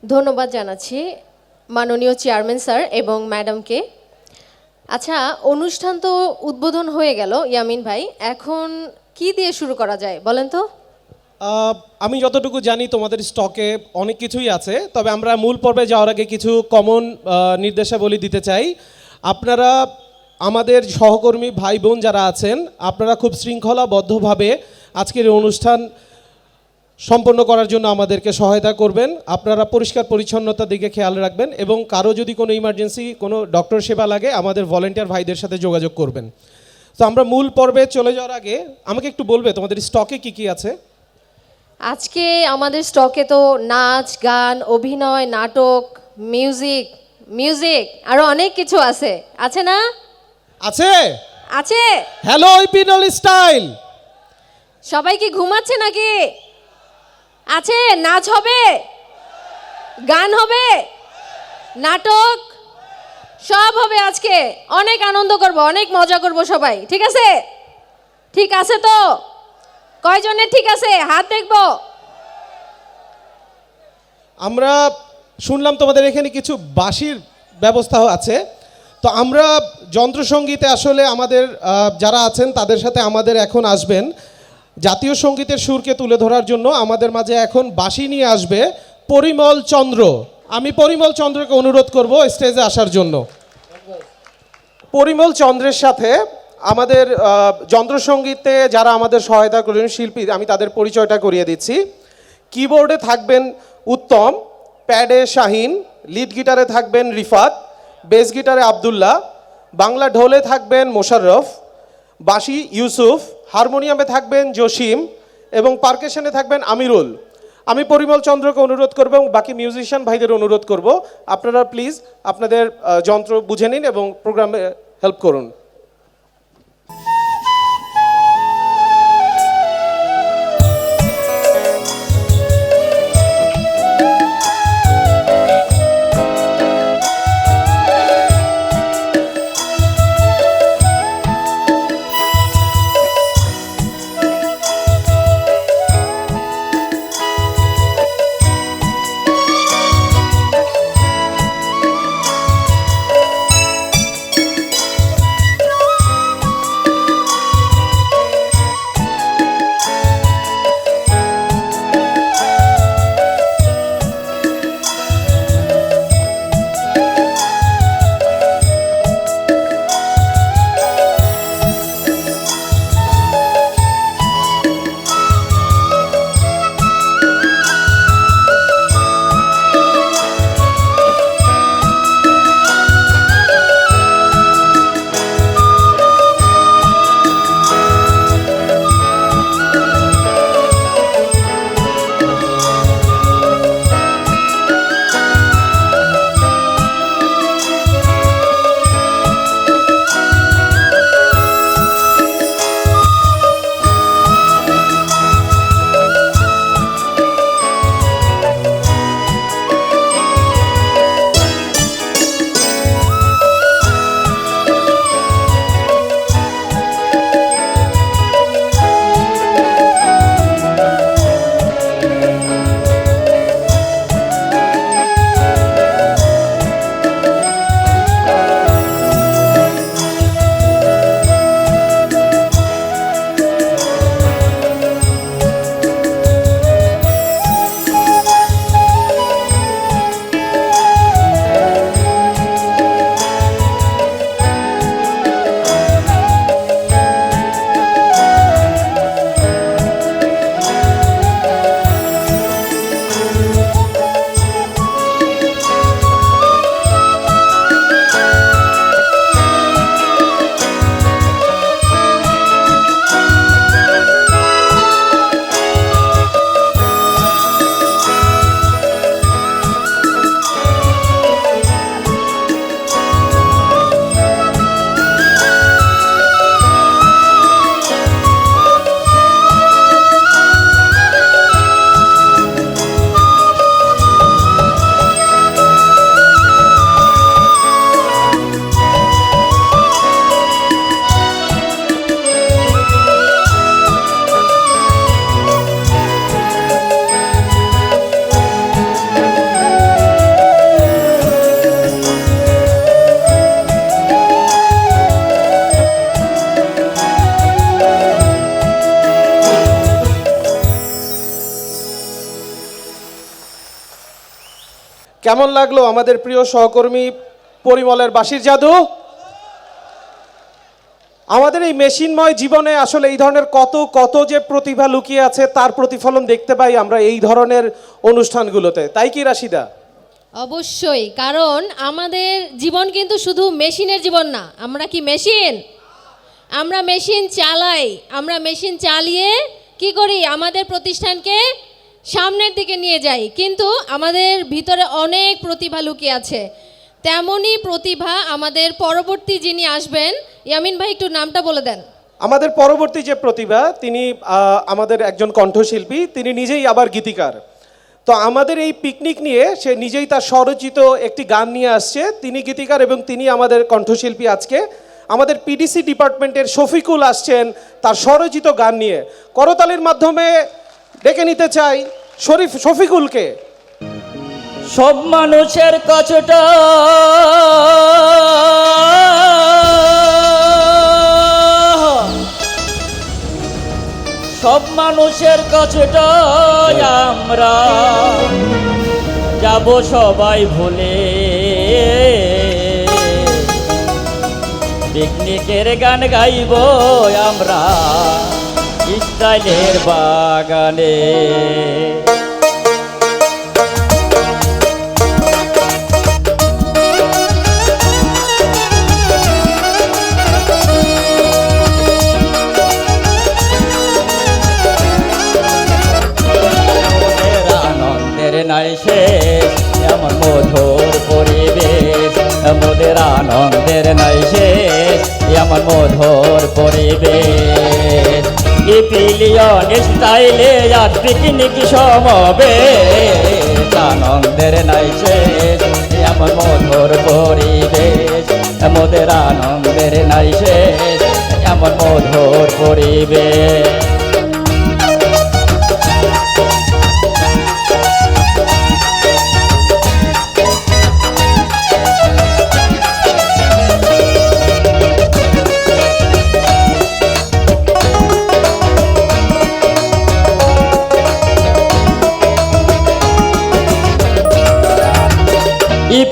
ধন্যবাদ জানাচ্ছি মাননীয় চেয়ারম্যান স্যার এবং ম্যাডামকে। আচ্ছা, অনুষ্ঠান তো উদ্বোধন হয়ে গেল ইয়ামিন ভাই, এখন কি দিয়ে শুরু করা যায় বলেন তো? আমি যতটুকু জানি তোমাদের স্টকে অনেক কিছুই আছে, তবে আমরা মূল পর্বে যাওয়ার আগে কিছু কমন নির্দেশাবলী দিতে চাই। আপনারা আমাদের সহকর্মী ভাই বোন যারা আছেন, আপনারা খুব শৃঙ্খলাবদ্ধভাবে আজকের এই অনুষ্ঠান সম্পন্ন করার জন্য আমাদেরকে সহায়তা করবেন। আপনারা পরিষ্কার পরিচ্ছন্নতার দিকে খেয়াল রাখবেন এবং কারো যদি কোনো ইমার্জেন্সি কোনো ডক্টর সেবা লাগে আমাদের ভলেন্টিয়ার ভাইদের সাথে যোগাযোগ করবেন। তো আমরা মূল পর্বে চলে যাওয়ার আগে আমাকে একটু বলবে তোমাদের স্টকে কি কি আছে? আজকে আমাদের স্টকে তো নাচ, গান, অভিনয়, নাটক, মিউজিক মিউজিক আরো অনেক কিছু আছে, আছে না? আছে আছে। হ্যালো ইপিনল স্টাইল, সবাই কি ঘুমাচ্ছে নাকি? আছে, নাচ হবে, গান হবে, নাটক সব হবে। আজকে অনেক আনন্দ করব, অনেক মজা করব সবাই, ঠিক আছে? ঠিক আছে তো? কয়জনের ঠিক আছে হাত দেখবো? আমরা শুনলাম তোমাদের এখানে কিছু বাঁশির ব্যবস্থা আছে। তো আমরা যন্ত্রসঙ্গীতে আসলে আমাদের যারা আছেন তাদের সাথে আমাদের এখন আসবেন জাতীয় সঙ্গীতের সুরকে তুলে ধরার জন্য। আমাদের মাঝে এখন বাঁশি নিয়ে আসবে পরিমল চন্দ্র। আমি পরিমল চন্দ্রকে অনুরোধ করব স্টেজে আসার জন্য। পরিমল চন্দ্রের সাথে আমাদের যন্ত্রসঙ্গীতে যারা আমাদের সহায়তা করেন শিল্পী, আমি তাদের পরিচয়টা করিয়ে দিচ্ছি। কিবোর্ডে থাকবেন উত্তম, প্যাডে শাহিন, লিড গিটারে থাকবেন রিফাত, বেস গিটারে আবদুল্লাহ, বাংলা ঢোলে থাকবেন মোশাররফ, বাঁশি ইউসুফ, হারমোনিয়ামে থাকবেন জসিম এবং পারকাশনে থাকবেন আমিরুল। আমি পরিমল চন্দ্রকে অনুরোধ করব এবং বাকি মিউজিশিয়ান ভাইদের অনুরোধ করব আপনারা প্লিজ আপনাদের যন্ত্র বুঝে নিন এবং প্রোগ্রামে হেল্প করুন। কেমন লাগলো আমাদের প্রিয় সহকর্মী পরিমলের বাঁশির জাদু? আমাদের এই মেশিনময় জীবনে আসলে এই ধরনের কত কত যে প্রতিভা লুকিয়ে আছে তার প্রতিফলন দেখতে পাই আমরা এই ধরনের অনুষ্ঠানগুলোতে, তাই কি রাশিদা? অবশ্যই, কারণ আমাদের জীবন কিন্তু শুধু মেশিনের জীবন না। আমরা কি মেশিন? আমরা মেশিন চালাই। আমরা মেশিন চালিয়ে কি করি? আমাদের প্রতিষ্ঠানকে সামনের দিকে নিয়ে যাই, কিন্তু আমাদের ভিতরে অনেক প্রতিভা লুকিয়ে আছে। তেমনই প্রতিভা আমাদের পরবর্তী যিনি আসবেন, ইয়ামিন ভাই একটু নামটা বলে দেন। আমাদের পরবর্তী যে প্রতিভা তিনি আমাদের একজন কণ্ঠশিল্পী, তিনি নিজেই আবার গীতিকার। তো আমাদের এই পিকনিক নিয়ে সে নিজেই তার স্বরচিত একটি গান নিয়ে আসছে। তিনি গীতিকার এবং তিনি আমাদের কণ্ঠশিল্পী। আজকে আমাদের পিডিসি ডিপার্টমেন্টের শফিকুল আসছেন তার স্বরচিত গান নিয়ে। করতালির মাধ্যমে ডেকে নিতে চাই শফিকুলকে। সব মানুষের কষ্টটা সব মানুষের কষ্টটা আমরা যাব সবাই ভুলে, পিকনিকের গান গাইব আমরা স্টাইলের বাগানে। নাই শেষ এমন মধুর পরিবেশ, মোদের আনন্দের নাই শেষ এমন মধুর পরিবেশ। পিলিয়ন স্টাইলে আজ পিকনিক সমাবেশ, আনন্দের নাই শেষ এমন মধুর পরিবেশ, মোদের আনন্দের নাই শেষ এমন মধুর পরিবেশ।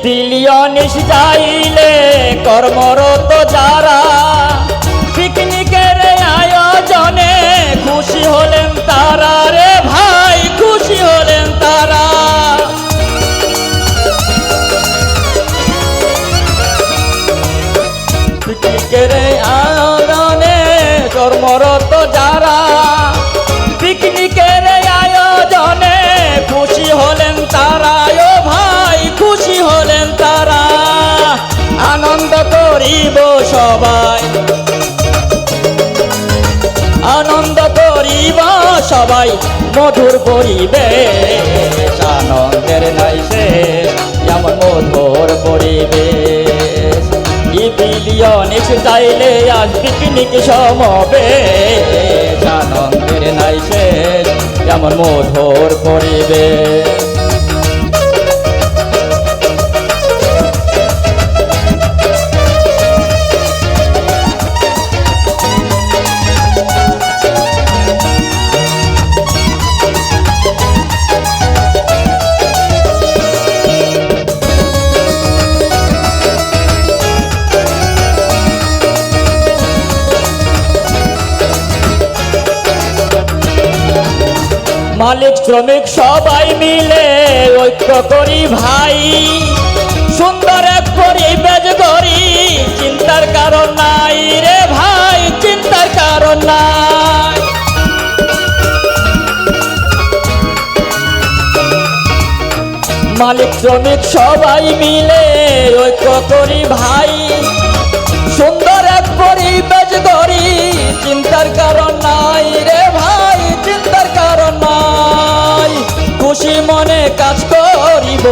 পিলিয়নিস যাইলে কর্মরত যারা পিকনিকের আয়োজনে খুশি হলেন তারা রে ভাই, খুশি হলেন তারা। পিকনিকের আয়োজনে কর্মরত যারা পিকনিকের আয়োজনে খুশি হলেন তারা, ও ভাই খুশি হলেন তারা। আনন্দ করিব সবাই, আনন্দ করিব সবাই মধুর পরিবেশ, আনন্দের নাই শেষ এমন মধুর পরিবেশ। পিলিয়ন চাইলে আজ পিকনিক সমাবেশ, আনন্দের নাই শেষ এমন মধুর পরিবেশ। মালিক শ্রমিক সবাই মিলে ঐক্য করি ভাই, সুন্দর এক পরিবেশ গড়ি, চিন্তার কারণ নাই রে ভাই, চিন্তার কারণ নাই। মালিক শ্রমিক সবাই মিলে ঐক্য করি ভাই, সুন্দর এক পরিবেশ গড়ি, চিন্তার কারণ নাই রে ভাই, চিন্তার কারণ নাই। খুশি মনে কাজ করিব,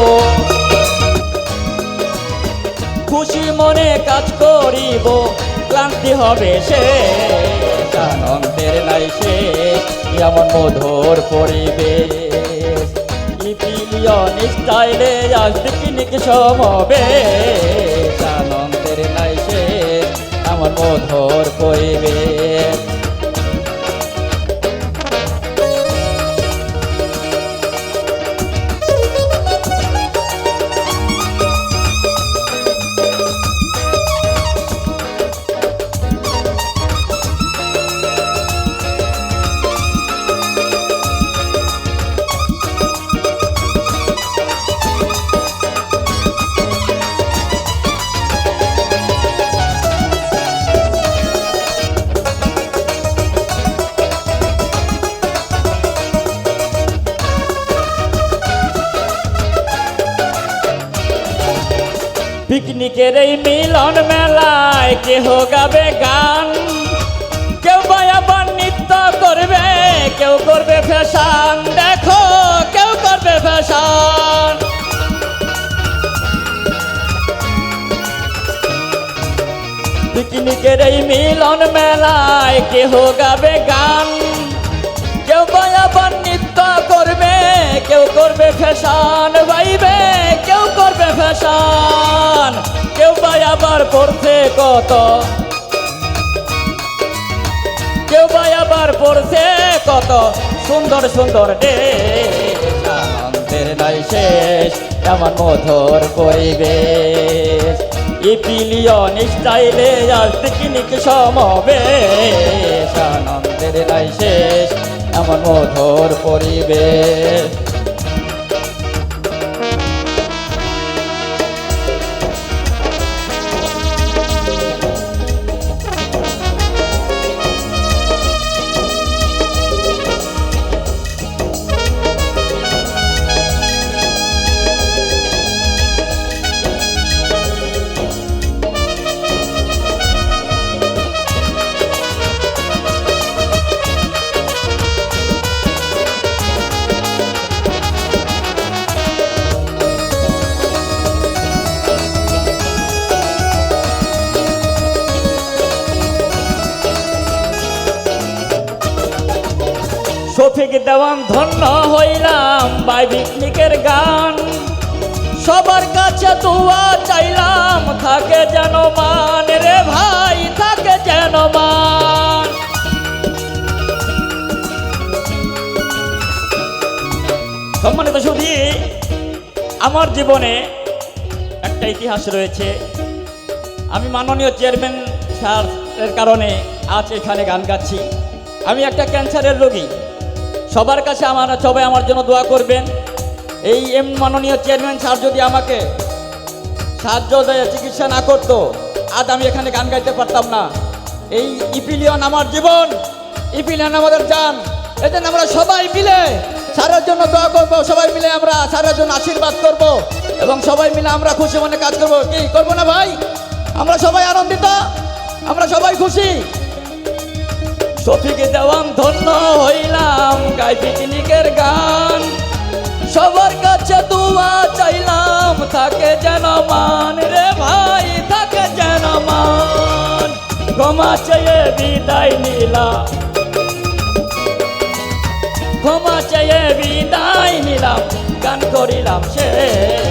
খুশি মনে কাজ করিব, ক্লান্তি হবে শেষ, আনন্দের নাই শেষ এমন মধুর পরিবেশ। পিলিয়ন স্টাইলে আজ পিকনিক সমাবেশ, আনন্দের নাই শেষ এমন মধুর পরিবেশ। পিকনিকের এই মিলন মেলায় কেহ গাবে গান, কেউ বা আবার নৃত্য করবে, কেউ করবে ফ্যাশন, দেখো কেউ করবে ফ্যাশন। পিকনিকের এই মিলন মেলায় কেহ গাবে গান, কেউ বা আবার নৃত্য করবে, কেউ করবে ফ্যাশন ভাইবে, কেউ করবে ফ্যাশন। কেউ বা আবার পড়ছে কত, কেউ বা আবার পড়ছে কত সুন্দর সুন্দর দেশ। আনন্দের নাই শেষ এমন মধুর পরিবেশ, ইপিলিয়ন স্টাইলে আজ পিকনিক সমাবেশ। আনন্দের নাই শেষ এমন মধুর পরিবেশ। শফিক দেওয়ান ধন্য হইলাম ভাই পিকনিকের গান, সবার কাছে দোয়া চাইলাম থাকে যেন মান রে ভাই, থাকে যেন মান। সম্মানিত সুধী, আমার জীবনে একটা ইতিহাস রয়েছে। আমি মাননীয় চেয়ারম্যান স্যারের কারণে আজ এখানে গান গাচ্ছি। আমি একটা ক্যান্সারের রোগী, সবার কাছে সবাই আমার জন্য দোয়া করবেন। এই মাননীয় চেয়ারম্যান স্যার যদি আমাকে সাহায্য দেয়, চিকিৎসা না করতো, আজ আমি এখানে গান গাইতে পারতাম না। এই ইপিলিয়ন আমার জীবন, ইপিলিয়ন আমাদের জান। এজন্য আমরা সবাই মিলে স্যারের জন্য দোয়া করব, সবাই মিলে আমরা স্যারের জন্য আশীর্বাদ করব এবং সবাই মিলে আমরা খুশি মনে কাজ করব। কি করবো না ভাই? আমরা সবাই আনন্দিত, আমরা সবাই খুশি। শফিক দেওয়ান ধন্য হইলাম গাই পিকনিকের গান, সবার কাছে দোয়া চাইলাম থাকে যেন মান রে ভাই, থাকে যেন মান। ক্ষমা চেয়ে বিদায় নিলাম, ক্ষমা চেয়ে বিদায় নিলাম, গান করিলাম শেষ।